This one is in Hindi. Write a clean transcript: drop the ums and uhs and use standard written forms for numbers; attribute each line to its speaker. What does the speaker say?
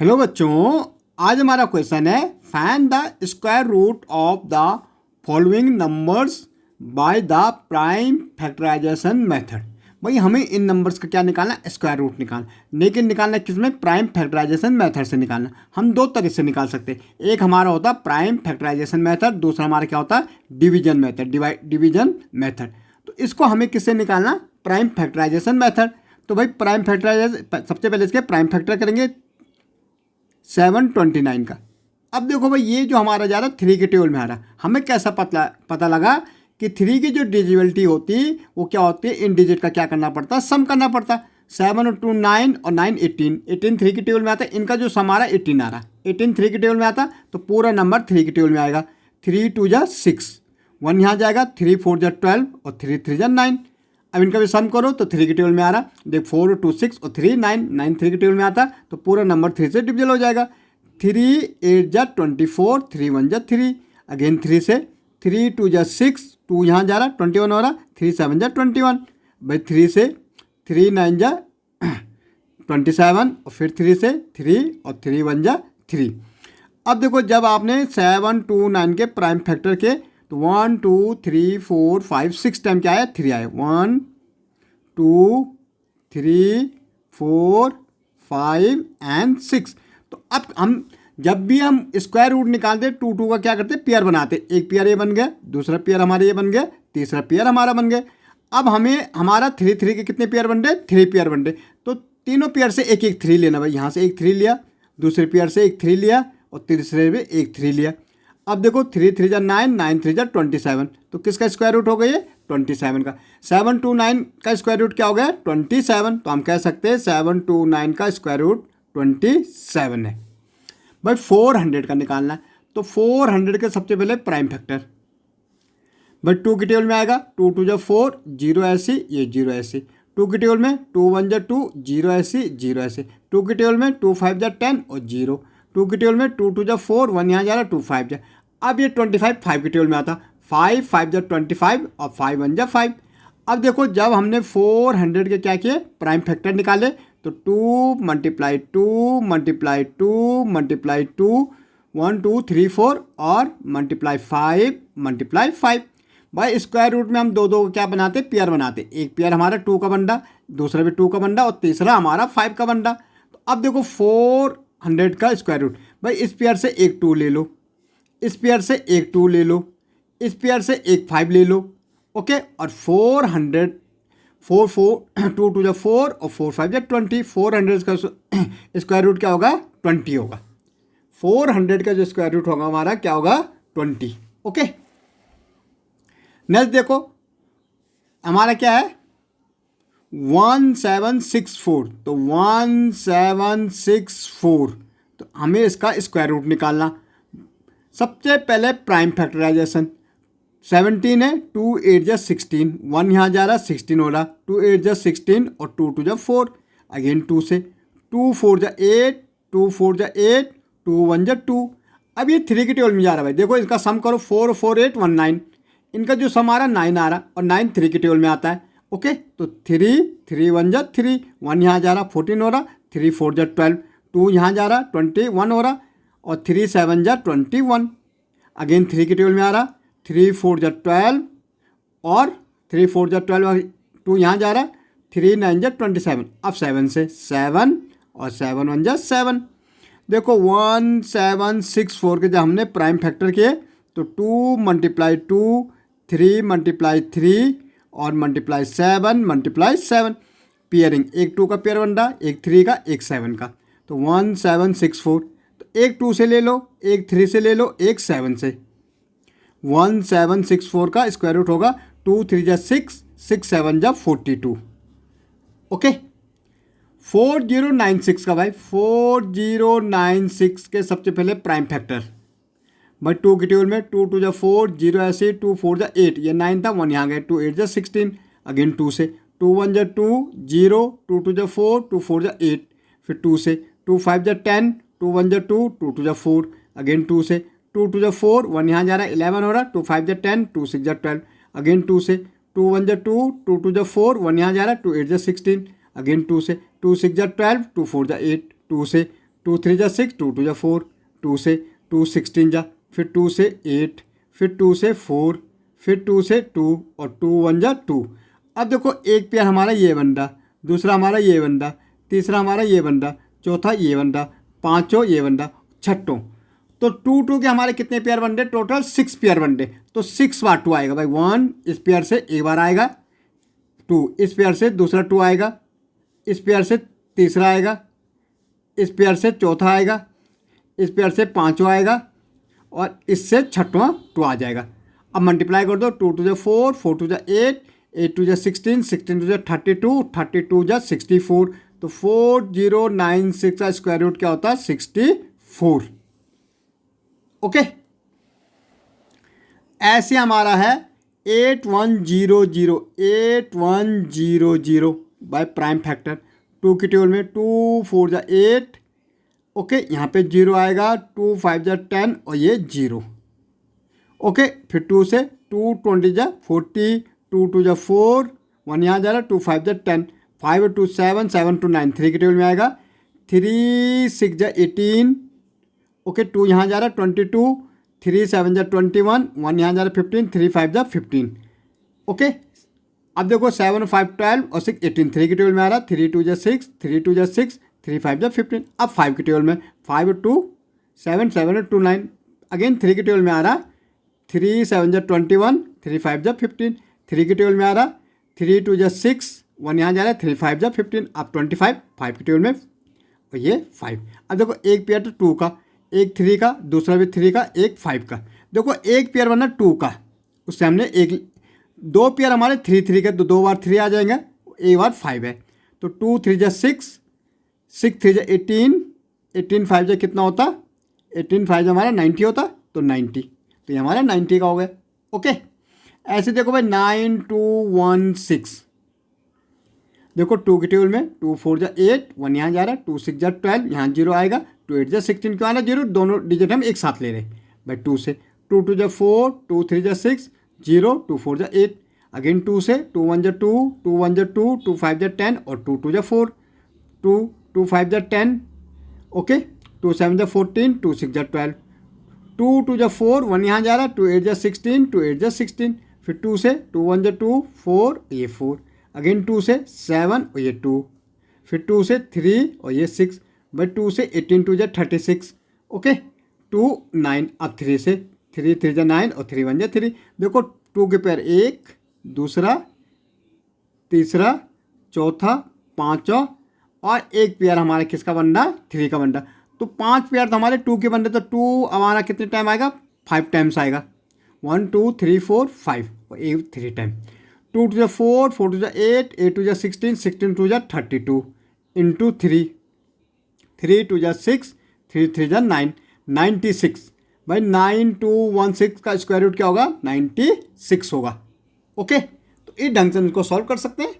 Speaker 1: हेलो बच्चों, आज हमारा क्वेश्चन है find the square root of the following numbers by the prime factorisation method. भाई हमें इन नंबर्स का क्या निकालना, स्क्वायर रूट निकालना, लेकिन निकालना किसमें, प्राइम फैक्टराइजेशन मेथड से निकालना। हम दो तरीके से निकाल सकते हैं, एक हमारा होता है प्राइम फैक्टराइजेशन मेथड, दूसरा हमारा क्या होता है डिवीजन मेथड, डिवीजन मेथड। तो इसको हमें किससे निकालना, प्राइम फैक्टराइजेशन मेथड। तो भाई प्राइम फैक्टराइजेशन, सबसे पहले इसके प्राइम फैक्टर करेंगे 729 का। अब देखो भाई ये जो हमारा जा रहा है 3 के टेबल में आ रहा, हमें कैसा पता लगा कि 3 की जो डिजिबिलिटी होती वो क्या होती है, इन डिजिट का क्या करना पड़ता है, सम करना पड़ता। 7 और 2 9 और 9 18, 18 3 के टेबल में आता है, इनका जो सम आ रहा है 18 आ रहा, 18 3 के टेबल में आता तो पूरा नंबर 3 के टेबल में आएगा। 3 2 जा 6, 1 यहाँ जाएगा, 3 4 जा 12 और 3 3 जा 9। अब इनका भी सम करो तो 3 के टेबल में आ रहा, देख 4 और 2 6 और 3 9, 9 3 के टेबल में आता तो पूरा नंबर 3 से डिविजल हो जाएगा। 3 8 जा 24, 3 1 जा 3, अगेन 3 से, 3 2 जा 6, 2 यहाँ जा रहा 21 हो रहा, 3 7 जा 21, भाई 3 से, 3 9 जा 27 और फिर 3 से 3 और 3 1 जा 3। अब देखो जब आपने 7 2 9 के प्राइम फैक्टर के तो 1 2 3 4 5 6 टाइम क्या आया, 3 आया, 1 2 3 4 5 एंड 6। तो अब हम जब भी हम स्क्वायर रूट निकालते 2 2 का क्या करते, पेयर बनाते, एक पेयर ये बन गया, दूसरा पेयर हमारा ये बन गया, तीसरा पेयर हमारा बन गया। अब हमें हमारा 3 3 के कितने पेयर बन रहे, 3 पेयर बन रहे, तो तीनों पेयर से एक एक 3 लेना। भाई यहाँ से एक 3 लिया, दूसरे पेयर से एक 3 लिया और तीसरे में एक 3 लिया। अब देखो 3 3 जा 9, 9 3 जा 27, तो किसका स्क्वायर रूट हो गया ये 27 का। 7 2 9 का स्क्वायर रूट क्या हो गया 27, तो हम कह सकते हैं 7 2 9 का स्क्वायर रूट 27 है। भाई 400 का निकालना है, तो 400 के सबसे पहले प्राइम फैक्टर, भाई 2 के टेबल में आएगा, 2 2 जा 4, 0 ऐसे, ये 0 ऐसे, 2 के टेबल में 2 1 जा 2, 0 ऐसे 0 ऐसे, 2 के टेबल में 2 5 जा 10 और 0, 2 के टेबल में 2 2 जा 4, 1 यहाँ जा रहा 2 5 जा। अब ये 25 5 के टेबल में आता, 5 5 जा 25 और 5 1 जा 5। अब देखो जब हमने 400 के क्या किए, प्राइम फैक्टर निकाले, तो 2 मल्टीप्लाई 2 मल्टीप्लाई 2 मल्टीप्लाई 2, 1 2 3 4 और मल्टीप्लाई 5 मल्टीप्लाई 5। भाई स्क्वायर रूट में हम दो दो क्या बनाते, पेयर बनाते, एक पेयर हमारा 2 का बंडा, दूसरा भी 2 का बंडा और तीसरा हमारा 5 का बंडा। तो अब देखो 400 का स्क्वायर रूट, भाई इस पेयर से एक 2 ले लो, इस पेयर से एक 2 ले लो, इस पेयर से एक 5 ले लो, ओके। और 400 4 4 2 2 जा 4 और 4 5 जा 20, 400 का स्क्वायर रूट क्या होगा 20 होगा। 400 का जो स्क्वायर रूट होगा हमारा क्या होगा 20, ओके। नेक्स्ट देखो हमारा क्या है 1764, तो 1764, तो हमें इसका स्क्वायर रूट निकालना। सबसे पहले प्राइम फैक्टराइजेशन, 17 है, 2 8 जा 16, 1 यहाँ जा रहा 16 हो रहा, 2 8 जा 16 और 2 2 जा 4, अगेन 2 से, 2 4 जा 8, 2 4 जा 8, 2 1 जा 2। अब ये 3 के टेबल में जा रहा है, भाई देखो इसका सम करो, 4 4 8 1 9, इनका जो सम आ रहा 9 आ रहा और 9 3 के टेबल में आता है, ओके। तो 3 3 1 जा 3, 1 यहाँ जा रहा 14 हो रहा, 3 4 जा 12, 2 यहाँ जा रहा 21 हो रहा और 3 7 जा 21, अगेन 3 के टेबल में आ रहा, 3 4 जा 12 और 3 4 जा 12, 2 यहाँ जा रहा, 3 9 जा 27। अब 7 से 7 और 7 1 जा 7। देखो 1764 के जब हमने प्राइम फैक्टर किए तो 2 मल्टीप्लाई 2, 3 मल्टीप्लाई 3 और मल्टीप्लाई 7 मल्टीप्लाई 7, पेयरिंग, एक 2 का पेयर बन रहा, एक 3 का, एक 7 का, तो 1764। तो एक 2 से ले लो, एक 3 से ले लो, एक 7 से, 1764 का स्क्वायर रूट होगा 2 3 जा 6, 6 7 जा 42, ओके। 4096 का, भाई 4096 के सबसे पहले प्राइम फैक्टर, भाई 2 के टेबल में 2 2 जा 4, 0 ऐसे, 2 4 जा 8, ये 9 था, 1 यहाँ गया, 2 8 जा 16, अगेन 2 से, 2 1 जा 2 0, 2 2 जा 4, 2 4 जा 8, फिर 2 से, 2 5 जा 10, 2 1 जा 2, 2 2 जा 4, अगेन 2 से, 2 2 जा 4, 1 यहाँ जा रहा है 11 हो रहा, 2 5 जा 10, 2 6 जा 12, अगेन 2 से, 2 1 जा 2, 2 2 जा 4, 1 यहाँ जा रहा है 2 8 जा 16, अगेन 2 से, 2 6 जा 12, 2 4 जा 8, 2 से, 2 3 जा 6, 2 2 जा 4, 2 से 2 16 जा, फिर 2 से 8, फिर 2 से 4, फिर 2 से 2 और 2 1 जा 2। अब देखो एक पेयर हमारा ये बंदा, दूसरा हमारा ये बंदा, तीसरा हमारा ये बंदा, चौथा ये बंदा, पाँचों ये बंदा, छठों। तो 2 2 के हमारे कितने पेयर बन रहे? टोटल 6 पेयर बन रहे। तो 6 बार 2 आएगा भाई। 1 इस पेयर से एक बार आएगा, 2 इस पेयर से दूसरा 2 आएगा, इस पेयर से तीसरा आएगा, इस पेयर से चौथा आएगा, इस पेयर से पाँचवा आएगा और इससे छठवां 2 आ जाएगा। अब मल्टीप्लाई कर दो, 2 2 जा 4, 4 2 जा 8, 8 2 जा 16, 16 2 जा 32, 32 जा 64। तो 4096 का स्क्वायर रूट क्या होता है? 64। ओके, ऐसे हमारा है 8100, 8100 बाय प्राइम फैक्टर। 2 की टेबल में 2 4 जा 8, ओके, यहाँ पे 0 आएगा, 2 5 जा 10 और ये 0। ओके, फिर 2 से 2 20 जा 40, 2 2 जा 4, 1 यहाँ जा रहा, 2 5 जा 10, 5 2 7, 7 2 9, 3 की टेबल में आएगा, 3 6 जा 18, ओके, 2 यहाँ जा रहा 22, 3 7 जा 21, 1 यहाँ जा रहा 15, 3 5 जा 15। ओके, अब देखो 7 5 12 और 6 18, 3 की टेबल में आ रहा, 3 2 जा 6, 3 2 जा 6, 3 5 जा 15। अब 5 की टेबल में 5 2 7, 7 2 9, अगेन 3 की टेबल में आ रहा, 3 7 जा 21, 3 5 जा 15, 3 की टेबल में आ रहा, 3 2 जा 6, 1 यहाँ जा रहा है, 3 5 जा 15। अब 25 5 की टेबल में और ये 5। अब देखो एक पेयर तो 2 का, एक 3 का, दूसरा भी 3 का, एक 5 का। देखो एक पेयर बना 2 का, उससे हमने एक 2 पेयर हमारे 3 3 के, तो 2 बार 3 आ जाएंगे, एक बार 5 है। तो 2 3 जा 6, 6 3 जा 18, 18 5 जा कितना होता? 18 5 जा हमारा 90 होता, तो 90, तो ये हमारा 90 का हो गया। ओके, ऐसे देखो भाई 9 2 1 6, देखो 2 की टेबल में 2 4 जा 8, 1 यहाँ जा रहा है, 2 6 जा 12, यहाँ 0 आएगा, 2 8 जा 16, क्यों आना 0? दोनों डिजिट हम एक साथ ले रहे हैं भाई। 2 से 2 2 जा 4, 2 3 जा 6, 0, 2 4 जा 8, अगेन 2 से 2 1 जा 2, 2 1 जा 2, 2 5 जा 10 और 2 2 जा 4, 2 2 5 जा 10, ओके, 2 7 जा 14, 2 6 जा 12, 2 2 जा 4, 1 यहाँ जा रहा है, 2 8 जा 16, 2 8 जा 16, फिर 2 से 2 1 जा 2 4, ये 4, अगेन 2 से 7 और ये 2, फिर 2 से 3 और ये 6, भाई 2 से 18 2 जा 36, ओके, 2 9। अब 3 से 3 3 जा 9 और 3 1 जा 3। देखो 2 के पेयर एक, दूसरा, तीसरा, चौथा, पाँचवा और एक पेयर हमारा किसका बन रहा? 3 का बन रहा। तो 5 पेयर तो हमारे 2 के बन रहे, तो 2 हमारा कितने टाइम आएगा? 5 टाइम्स आएगा। 1 2 3 4 5 और 8 3 टाइम। 2 2 जा 4, 4 2 जा 8, 8 2 जा 16, 16 2 जा 32 इंटू 3, 3 2 जा 6, 3 3 जा 9, 96। भाई 9216 का स्क्वायर रूट क्या होगा? 96 होगा। ओके, तो इस ढंग से हम इसको सॉल्व कर सकते हैं।